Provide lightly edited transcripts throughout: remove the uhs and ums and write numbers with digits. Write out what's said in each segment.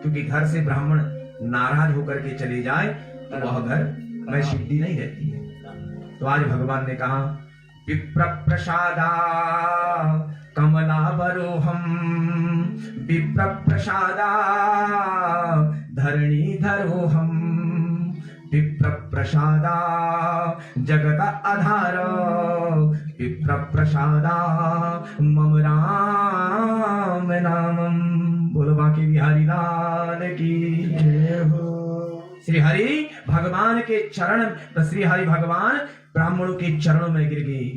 क्योंकि घर से ब्राह्मण नाराज होकर के चले जाए तो वह घर में सिद्धि नहीं रहती है। तो आज भगवान ने कहा विप्र प्रसादा कमलावरोहम, विप्र प्रसादा धरणी धरोहम, विप्र प्रसादा जगत आधार, विप्र प्रसादा मम राम नामम। बोलो बाकी बिहारी लाल की जय हो। श्री हरि भगवान के चरण, श्री हरि भगवान ब्राह्मणों के चरणों में गिर गए।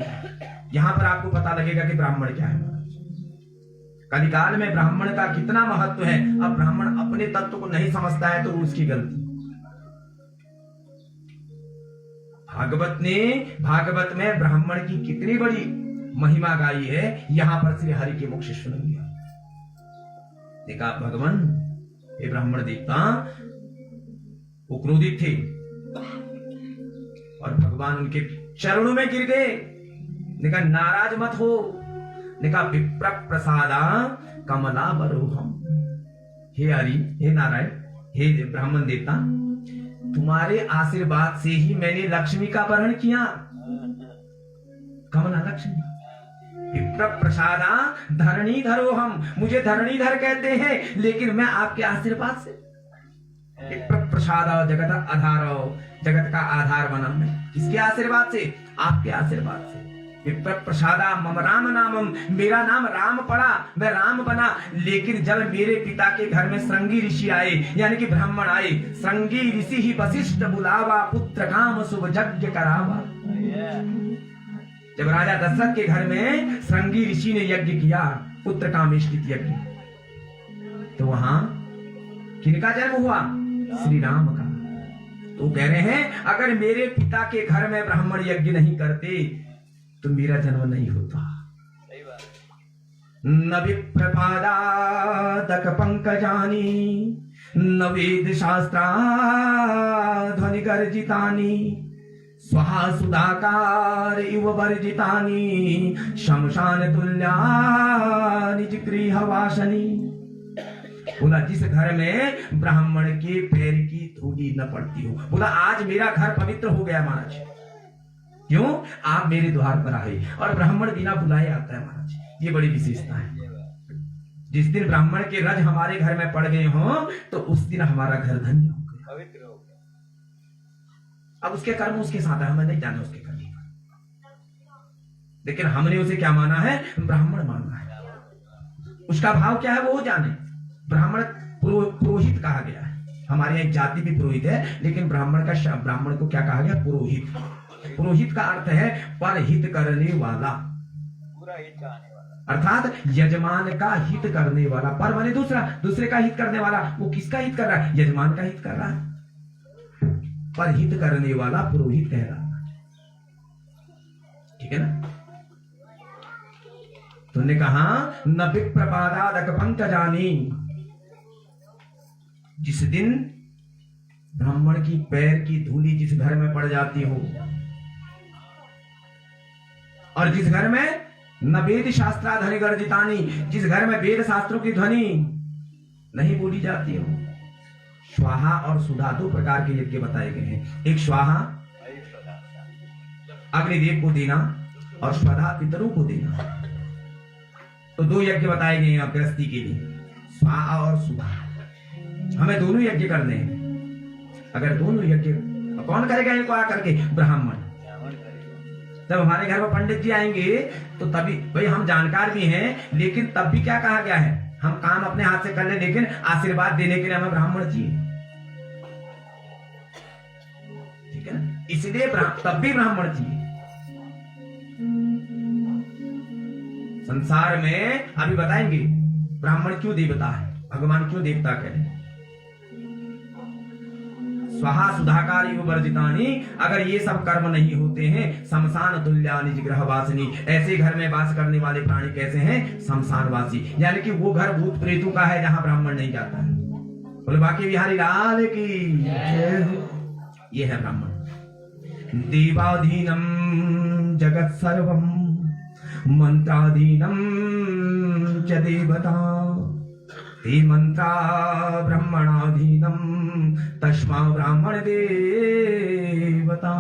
यहां पर आपको पता लगेगा कि ब्राह्मण क्या है। कलिकाल में ब्राह्मण का कितना महत्व है। अब ब्राह्मण अपने तत्व को नहीं समझता है तो उसकी गलती। भागवत में ब्राह्मण की कितनी बड़ी महिमा गाई है, यहां पर श्री हरि के मुख से सुनेंगे। देखा भगवान, ये ब्राह्मण देवता वो क्रोधित थे और भगवान उनके चरणों में गिर गए। देखा नाराज मत हो। देखा विप्र प्रसादा कमला बरोहम। हे हरि, हे नारायण, हे ब्राह्मण देवता, तुम्हारे आशीर्वाद से ही मैंने लक्ष्मी का वरण किया। कमला लक्ष्मी। विप्र प्रसादा धरणी धरोहम, मुझे धरणीधर कहते हैं, लेकिन मैं आपके आशीर्वाद से। विप्र प्रसादा जगत आधार, जगत का आधार बना मैं। किसके आशीर्वाद से? आपके आशीर्वाद से। विप्र प्रसादा मम राम नामम, मेरा नाम राम पड़ा, मैं राम बना। लेकिन जब मेरे पिता के घर में श्रृंगी ऋषि आए, यानी कि ब्राह्मण आए, श्रृंगी ऋषि ही वशिष्ठ बुलावा, पुत्र काम शुभ यज्ञ करावा। जब राजा दशरथ के घर में श्रृंगी ऋषि ने यज्ञ किया, पुत्र कामेष्टित यज्ञ, तो वहां किनका जन्म हुआ? श्री राम का। तो कह रहे हैं अगर मेरे पिता के घर में ब्राह्मण यज्ञ नहीं करते तो मेरा जन्म नहीं होता। न विप्रपादादक पंकजानी, न वेद शास्त्रा ध्वनि गर्जितानी, स्वहा सुधाकार इव वर्जितानी, शमशान तुल्यानि जिगृहवासनी। बोला जिस घर में ब्राह्मण के पैर की धूली न पड़ती हो। बोला आज मेरा घर पवित्र हो गया महाराज। क्यों? आप मेरे द्वार पर आए और ब्राह्मण बिना बुलाए आता है महाराज। ये बड़ी विशेषता है। जिस दिन ब्राह्मण के रज हमारे घर में पड़ गए हो तो उस दिन हमारा घर धन्य हो गया, पवित्र हो गया। अब उसके कर्म उसके साथ है, हमें नहीं जाना उसके कर्म, लेकिन हमने उसे क्या माना है? ब्राह्मण माना है। उसका भाव क्या है वो जाने। ब्राह्मण पुरोहित कहा गया है। हमारे यहाँ जाति भी पुरोहित है, लेकिन ब्राह्मण को क्या कहा गया? पुरोहित। पुरोहित का अर्थ है पर हित करने वाला, पूरा हित करने वाला, अर्थात यजमान का हित करने वाला। पर माने दूसरे का हित करने वाला। वो किसका हित कर रहा है? यजमान का हित कर रहा है। पर हित करने वाला पुरोहित कह रहा है। ठीक है ना? तुमने कहा न विप्रपादादक पंकजानी, जिस दिन ब्राह्मण की पैर की धूली जिस घर में पड़ जाती हो, और जिस घर में न वेद शास्त्रा ध्वनि गर्जितानी, जिस घर में वेद शास्त्रों की ध्वनि नहीं बोली जाती हो। स्वाहा और सुधा दो प्रकार के यज्ञ बताए गए हैं। एक स्वाहा अग्निदेव को देना और स्वधा पितरों को देना। तो दो यज्ञ बताए गए हैं गृहस्थी के लिए, स्वाहा और सुधा। हमें दोनों यज्ञ करने हैं। अगर दोनों यज्ञ कौन करेगा इनको आकर के? ब्राह्मण। जब हमारे घर में पंडित जी आएंगे तो तभी, भाई हम जानकार भी हैं, लेकिन तब भी क्या कहा गया है? हम काम अपने हाथ से कर ले, लेकिन आशीर्वाद देने के लिए हमें ब्राह्मण चाहिए। ठीक है ना? इसलिए तब भी ब्राह्मण चाहिए। संसार में अभी बताएंगे ब्राह्मण क्यों देवता है, भगवान क्यों देवता कहे। स्वाहा सुधाकार वर्जितानी, अगर ये सब कर्म नहीं होते हैं, शमशान तुल्यानि जिगृहवासिनी, ऐसे घर में वास करने वाले प्राणी कैसे हैं? शमशानवासी, यानी कि वो घर भूत प्रेतों का है जहां ब्राह्मण नहीं जाता है। बोले बाकी बिहारी लाल की। ये है ब्राह्मण। देवाधीनम जगत सर्वम मंत्राधीनम च देवता, ते मंत्रा ब्रह्मण स्वाधीनम तस्मा ब्राह्मण देवता।